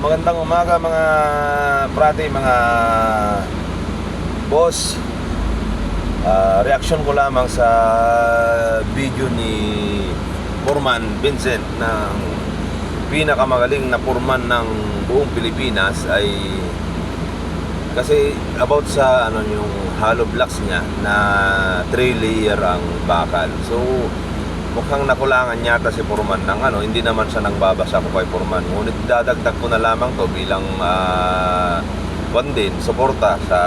magandang umaga mga prate, mga boss. Reaction ko lamang sa video ni Foreman Vincent ng pinakamagaling na foreman ng buong Pilipinas, ay kasi about sa yung hollow blocks niya na 3 layer ang bakal. So mukhang nakulangan yata si Foreman ng hindi naman siya nang babasa ko kay Foreman. Ngunit dadagdag ko na lamang to bilang suporta sa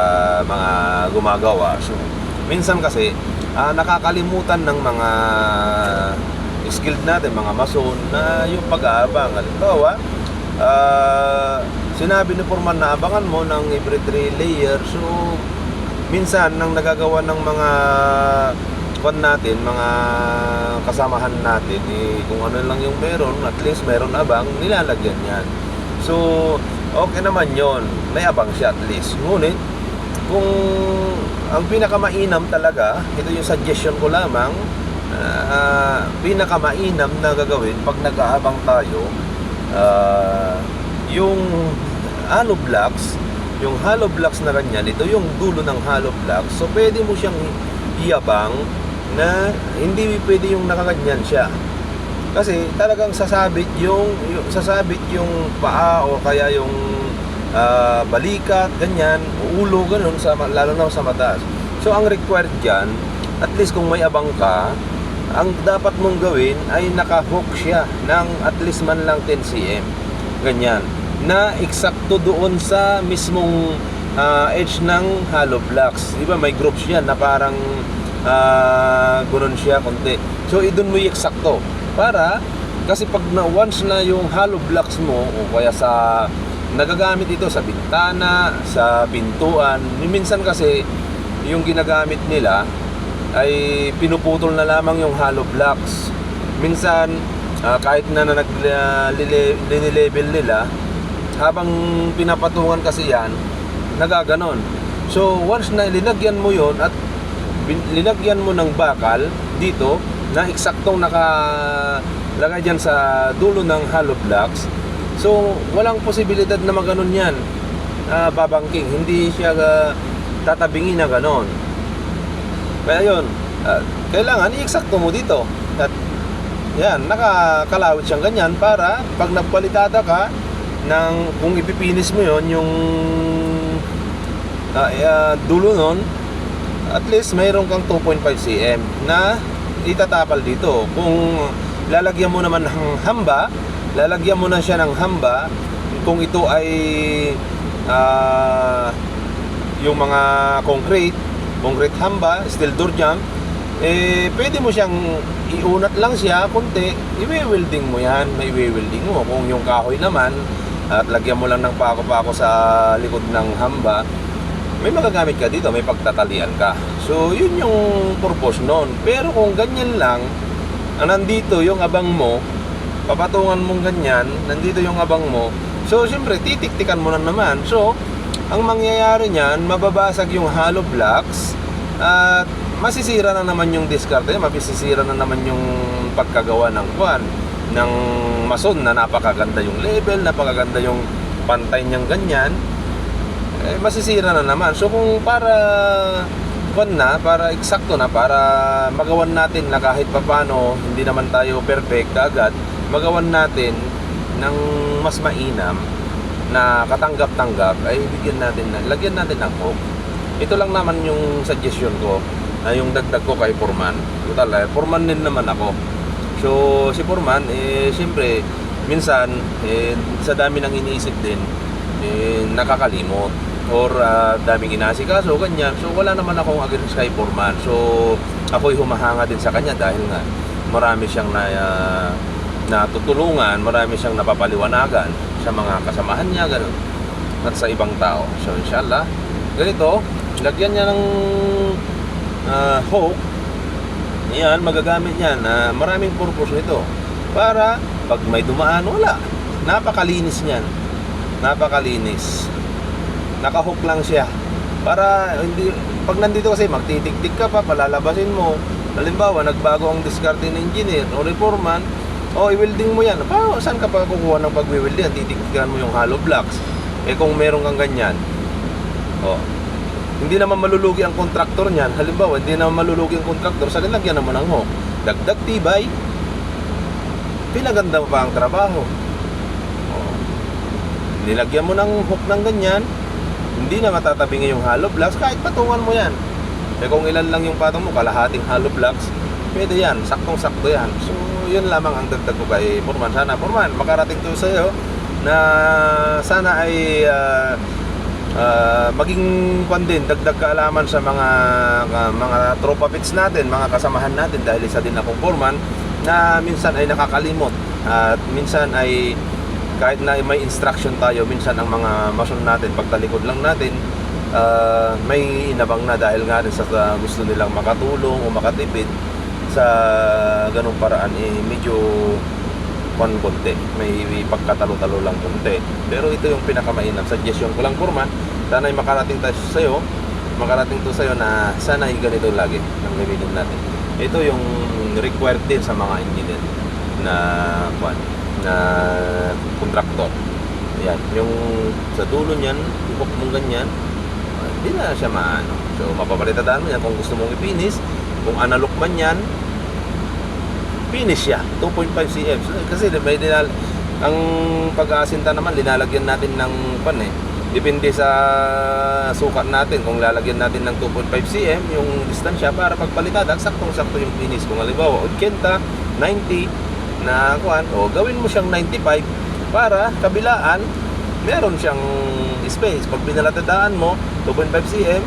mga gumagawa. So minsan kasi nakakalimutan ng mga skilled natin, mga mason, na yung pag-aabang. Halimbawa, sinabi ni Foreman na abangan mo ng every 3 layer. So minsan nang nagagawa ng mga natin, mga kasamahan natin, kung ano lang yung meron, at least meron abang, nilalagyan yan. So okay naman yon, may abang siya at least. Ngunit kung ang pinakamainam talaga, ito yung suggestion ko lamang, pinakamainam na gagawin pag nag-aabang tayo, yung hollow blocks, na ganyan, ito yung dulo ng hollow blocks. So pwede mo siyang iabang na hindi pwede yung nakaganyan siya, kasi talagang sasabit yung paa o kaya yung balikat, ganyan, ulo, ganun, lalo na sa mataas. So ang required dyan, at least kung may abang ka, ang dapat mong gawin ay naka-hook siya ng at least man lang 10 cm, ganyan, na eksakto doon sa mismong edge ng hollow blocks. Di ba may groups yan na parang ganoon siya konti. So idun mo i-eksakto, para kasi pag once na yung hollow blocks mo, o kaya sa nagagamit ito sa bintana, sa pintuan, minsan kasi yung ginagamit nila ay pinuputol na lamang yung hollow blocks. Minsan kahit na nilelevel nila, habang pinapatungan kasi yan, nagaganon. So once na linagyan mo yon at linagyan mo ng bakal dito na eksaktong nakalagay dyan sa dulo ng hollow blocks, so walang posibilidad na maganon yan, babangking, hindi siya tatabingin na ganon. Kaya yun, kailangan i-eksakto mo dito at yan, nakakalawit siyang ganyan, para pag nagpalitada ka ng, kung ipipinis mo yon yung dulo nun, at least mayroon kang 2.5 cm na itatapal dito. Kung lalagyan mo naman ng hamba, lalagyan mo na siya ng hamba. Kung ito ay yung mga concrete hamba, steel door jump, pwede mo siyang iunat lang siya konti, i-welding mo yan, may welding mo. Kung yung kahoy naman, at lagyan mo lang ng pako-pako sa likod ng hamba, may magagamit ka dito, may pagtatalian ka. So yun yung purpose nun. Pero kung ganyan lang, nandito yung abang mo, papatungan mong ganyan, nandito yung abang mo, so siyempre titiktikan mo na naman. So ang mangyayari niyan, mababasag yung hollow blocks at masisira na naman yung diskarte, masisira na naman yung pagkagawa ng ng mason, na napakaganda yung level, napakaganda yung pantay niyang ganyan, masisira na naman. So kung para eksakto na, para magawan natin na kahit papano, hindi naman tayo perfect agad, magawan natin ng mas mainam na katanggap-tanggap, ay lagyan natin ng hook. Ito lang naman yung suggestion ko, yung dagdag ko kay Foreman. Total, Foreman din naman ako. So si Foreman, siyempre minsan sa dami ng iniisip din, nakakalimot, or daming inasikaso, ganyan. So wala naman akong against kay Foreman. So ako'y humahanga din sa kanya dahil nga marami siyang natutulungan, marami siyang napapaliwanagan sa mga kasamahan niya, ganun, at sa ibang tao. So inshallah, ganito, lagyan niya ng hook. Yan, magagamit yan, maraming purpose nito, para pag may dumaan, wala, napakalinis niyan, napakalinis. Nakahook lang siya, para hindi, pag nandito kasi magtitik-tik ka pa, palalabasin mo. Halimbawa, nagbago ang diskarte ng engineer o Foreman, O, i-welding mo yan. Pa, saan ka pa kukuha ng pag-welding? Titiktikan mo yung hollow blocks. Eh kung meron kang ganyan, hindi naman malulugi ang kontraktor niyan. Halimbawa, hindi naman malulugi ang kontraktor sa nilagyan naman ng hook. Dagdag tibay, pinaganda mo pa ang trabaho. Nilagyan mo ng hook ng ganyan, hindi na matatabingi yung hollow blocks kahit patungan mo yan. Eh kung ilan lang yung patong mo, kalahating hollow blocks, pwede yan, saktong-sakto yan. So yun lamang ang dagdag ko kay Foreman. Sana Foreman, makarating to sa iyo na sana ay maging din, dagdag kaalaman sa mga tropa pits natin, mga kasamahan natin, dahil isa din akong foreman na minsan ay nakakalimot at minsan ay kahit na may instruction tayo, minsan ang mga mason natin pagtalikod lang natin may inabang na dahil nga rin sa gusto nilang makatulong o makatipid sa ganung paraan, medyo konti, may pagkatalo-talo lang konti. Pero ito yung pinakamainam. Suggestion ko lang, Foreman, sana ay makarating tayo sa'yo, makarating to sa'yo na sana ay ganito lagi ang gamitin natin. Ito yung required din sa mga engineer na contractor. Yan, yung sa dulo niyan, ibok mong ganyan, hindi na siya maano. So mapapalitadaan mo yan kung gusto mong i-finish. Kung analog man yan, finish siya 2.5 cm. Kasi may ang pag-aasinta naman, linalagyan natin ng depende sa sukat natin. Kung lalagyan natin ng 2.5 cm yung distansya para pagpalitada, saktong-sakto yung finish. Kung halimbawa 80, 90 na gawin mo siyang 95 para kabilaan meron siyang space. Pag binalatadaan mo 2.5 cm,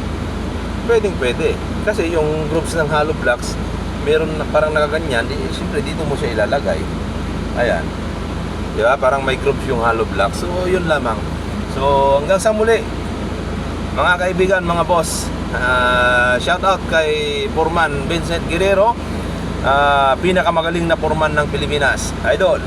pwede. Kasi yung groups ng hollow blocks, meron na parang nakaganyan, siyempre dito mo siya ilalagay. Ayan. Di ba? Parang may groups yung hollow blocks. So, yun lamang. So, hanggang sa muli, mga kaibigan, mga boss, shout out kay Foreman Vincent Guerrero, pinakamagaling na foreman ng Pilipinas. Idol!